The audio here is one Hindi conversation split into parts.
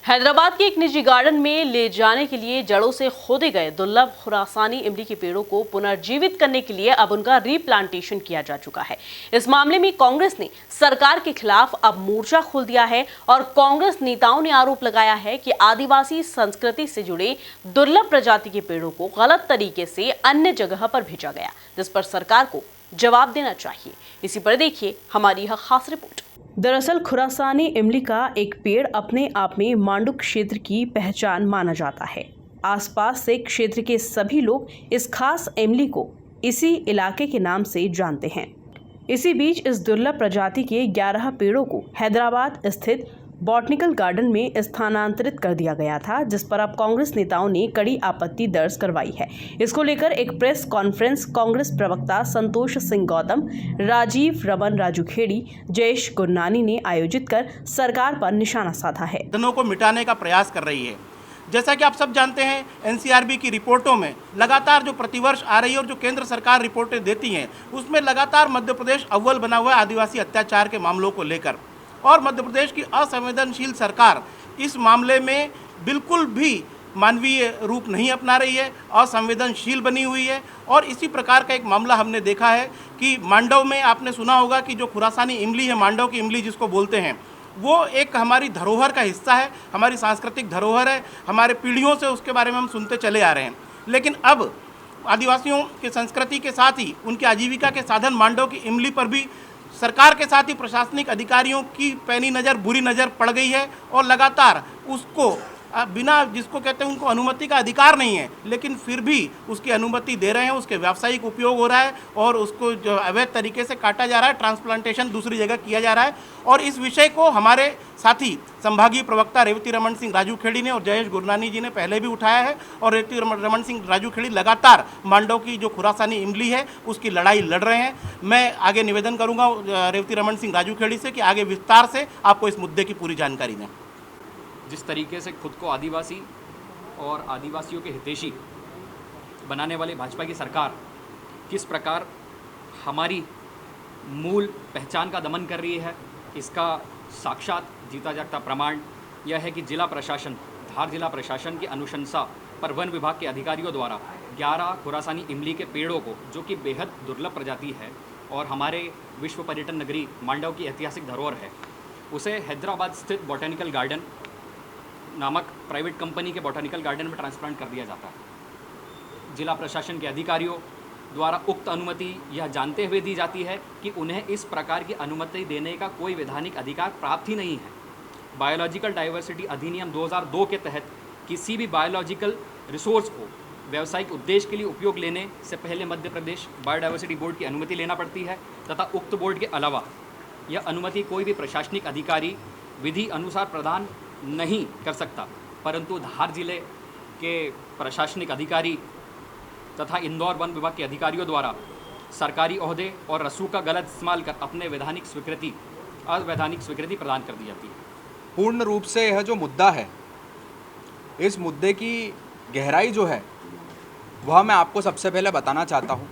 हैदराबाद के एक निजी गार्डन में ले जाने के लिए जड़ों से खोदे गए दुर्लभ खुरासानी इमली के पेड़ों को पुनर्जीवित करने के लिए अब उनका रीप्लांटेशन किया जा चुका है। इस मामले में कांग्रेस ने सरकार के खिलाफ अब मोर्चा खोल दिया है और कांग्रेस नेताओं ने आरोप लगाया है कि आदिवासी संस्कृति से जुड़े दुर्लभ प्रजाति के पेड़ों को गलत तरीके से अन्य जगह पर भेजा गया, जिस पर सरकार को जवाब देना चाहिए। इसी पर देखिए हमारी यह खास रिपोर्ट। दरअसल खुरासानी इमली का एक पेड़ अपने आप में मांडू क्षेत्र की पहचान माना जाता है। आसपास से क्षेत्र के सभी लोग इस खास इमली को इसी इलाके के नाम से जानते हैं। इसी बीच इस दुर्लभ प्रजाति के 11 पेड़ों को हैदराबाद स्थित बॉटनिकल गार्डन में स्थानांतरित कर दिया गया था, जिस पर अब कांग्रेस नेताओं ने कड़ी आपत्ति दर्ज करवाई है। इसको लेकर एक प्रेस कॉन्फ्रेंस कांग्रेस प्रवक्ता संतोष सिंह गौतम, राजीव रमन राजूखेड़ी, जयेश गुरनानी ने आयोजित कर सरकार पर निशाना साधा है। धनों को मिटाने का प्रयास कर रही है। जैसा कि आप सब जानते हैं, एनसीआरबी की रिपोर्टों में लगातार जो प्रतिवर्ष आ रही है और जो केंद्र सरकार रिपोर्टें देती हैं, उसमें लगातार मध्य प्रदेश अव्वल बना हुआ है आदिवासी अत्याचार के मामलों को लेकर। और मध्य प्रदेश की असंवेदनशील सरकार इस मामले में बिल्कुल भी मानवीय रूप नहीं अपना रही है, असंवेदनशील बनी हुई है। और इसी प्रकार का एक मामला हमने देखा है कि मांडव में आपने सुना होगा कि जो खुरासानी इमली है, मांडव की इमली जिसको बोलते हैं, वो एक हमारी धरोहर का हिस्सा है, हमारी सांस्कृतिक धरोहर है। हमारे पीढ़ियों से उसके बारे में हम सुनते चले आ रहे हैं। लेकिन अब आदिवासियों की संस्कृति के साथ ही उनकी आजीविका के साधन मांडव की इमली पर भी सरकार के साथ ही प्रशासनिक अधिकारियों की पैनी नज़र, बुरी नज़र पड़ गई है। और लगातार उसको बिना, जिसको कहते हैं उनको अनुमति का अधिकार नहीं है, लेकिन फिर भी उसकी अनुमति दे रहे हैं, उसके व्यावसायिक उपयोग हो रहा है और उसको जो अवैध तरीके से काटा जा रहा है, ट्रांसप्लांटेशन दूसरी जगह किया जा रहा है। और इस विषय को हमारे साथी संभागीय प्रवक्ता रेवती रमन सिंह राजूखेड़ी ने और जयेश गुरनानी जी ने पहले भी उठाया है। और रेवती रमन सिंह राजूखेड़ी लगातार मांडव की जो खुरासानी इमली है उसकी लड़ाई लड़ रहे हैं। मैं आगे निवेदन करूँगा रेवती रमन सिंह राजूखेड़ी से कि आगे विस्तार से आपको इस मुद्दे की पूरी जानकारी दें। जिस तरीके से खुद को आदिवासी और आदिवासियों के हितैषी बनाने वाली भाजपा की सरकार किस प्रकार हमारी मूल पहचान का दमन कर रही है, इसका साक्षात जीता जागता प्रमाण यह है कि धार जिला प्रशासन की अनुशंसा पर वन विभाग के अधिकारियों द्वारा 11 खुरासानी इमली के पेड़ों को, जो कि बेहद दुर्लभ प्रजाति है और हमारे विश्व पर्यटन नगरी मांडव की ऐतिहासिक धरोहर है, उसे हैदराबाद स्थित बॉटनिकल गार्डन नामक प्राइवेट कंपनी के बॉटनिकल गार्डन में ट्रांसप्लांट कर दिया जाता है। जिला प्रशासन के अधिकारियों द्वारा उक्त अनुमति यह जानते हुए दी जाती है कि उन्हें इस प्रकार की अनुमति देने का कोई वैधानिक अधिकार प्राप्त ही नहीं है। बायोलॉजिकल डाइवर्सिटी अधिनियम 2002 के तहत किसी भी बायोलॉजिकल रिसोर्स को व्यावसायिक उद्देश्य के लिए उपयोग लेने से पहले मध्य प्रदेश बायोडाइवर्सिटी बोर्ड की अनुमति लेना पड़ती है तथा उक्त बोर्ड के अलावा यह अनुमति कोई भी प्रशासनिक अधिकारी विधि अनुसार प्रदान नहीं कर सकता। परंतु धार जिले के प्रशासनिक अधिकारी तथा इंदौर वन विभाग के अधिकारियों द्वारा सरकारी ओहदे और रसूख का गलत इस्तेमाल कर अपने अवैधानिक स्वीकृति प्रदान कर दी जाती है। पूर्ण रूप से यह जो मुद्दा है, इस मुद्दे की गहराई जो है वह मैं आपको सबसे पहले बताना चाहता हूँ।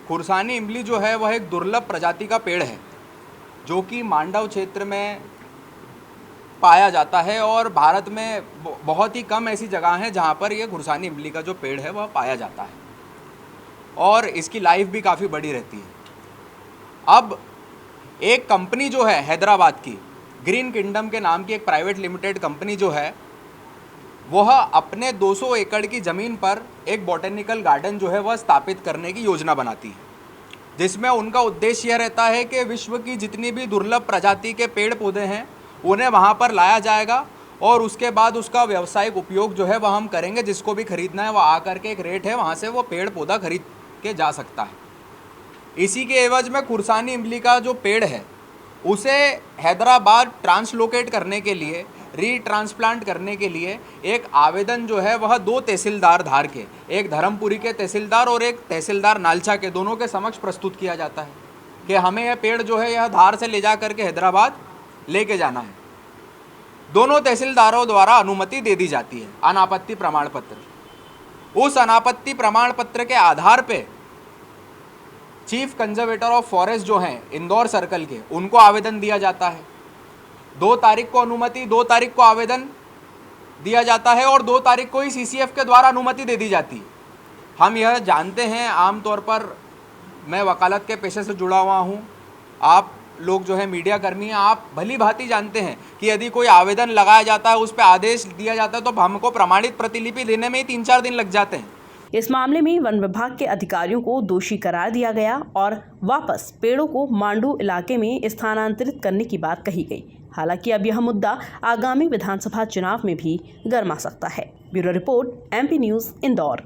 खुरासानी इमली जो है वह एक दुर्लभ प्रजाति का पेड़ है जो कि मांडव क्षेत्र में पाया जाता है और भारत में बहुत ही कम ऐसी जगह हैं जहाँ पर यह खुरासानी इमली का जो पेड़ है वह पाया जाता है और इसकी लाइफ भी काफ़ी बड़ी रहती है। अब एक कंपनी जो है हैदराबाद की, ग्रीन किंगडम के नाम की एक प्राइवेट लिमिटेड कंपनी जो है, वह अपने 200 एकड़ की ज़मीन पर एक बॉटनिकल गार्डन जो है वह स्थापित करने की योजना बनाती है, जिसमें उनका उद्देश्य यह रहता है कि विश्व की जितनी भी दुर्लभ प्रजाति के पेड़ पौधे हैं उन्हें वहाँ पर लाया जाएगा और उसके बाद उसका व्यावसायिक उपयोग जो है वह हम करेंगे। जिसको भी खरीदना है वह आकर के एक रेट है, वहाँ से वो पेड़ पौधा खरीद के जा सकता है। इसी के एवज में खुरासानी इमली का जो पेड़ है उसे हैदराबाद ट्रांसलोकेट करने के लिए, रीट्रांसप्लांट करने के लिए एक आवेदन जो है वह 2 तहसीलदार धार के, एक धर्मपुरी के तहसीलदार और एक तहसीलदार नालचा के, दोनों के समक्ष प्रस्तुत किया जाता है कि हमें यह पेड़ जो है यह धार से ले जा करके हैदराबाद लेके जाना है। दोनों तहसीलदारों द्वारा अनुमति दे दी जाती है, अनापत्ति प्रमाण पत्र। उस अनापत्ति प्रमाण पत्र के आधार पे चीफ कंजर्वेटर ऑफ फॉरेस्ट जो हैं इंदौर सर्कल के, उनको आवेदन दिया जाता है। 2 तारीख को अनुमति, 2 तारीख को आवेदन दिया जाता है और 2 तारीख को ही CCF के द्वारा अनुमति दे दी जाती है। हम यह जानते हैं, आमतौर पर मैं वकालत के पेशे से जुड़ा हुआ हूँ, आप लोग जो है मीडिया कर्मी हैं, आप भली भांति जानते हैं कि यदि कोई आवेदन लगाया जाता है, उस पर आदेश दिया जाता है, तो हमको प्रमाणित प्रतिलिपि देने में ही 3-4 दिन लग जाते हैं। इस मामले में वन विभाग के अधिकारियों को दोषी करार दिया गया और वापस पेड़ों को मांडू इलाके में स्थानांतरित करने की बात कही गई। हालांकि अब यह मुद्दा आगामी विधानसभा चुनाव में भी गर्मा सकता है। Bureau report, MP news, Indore.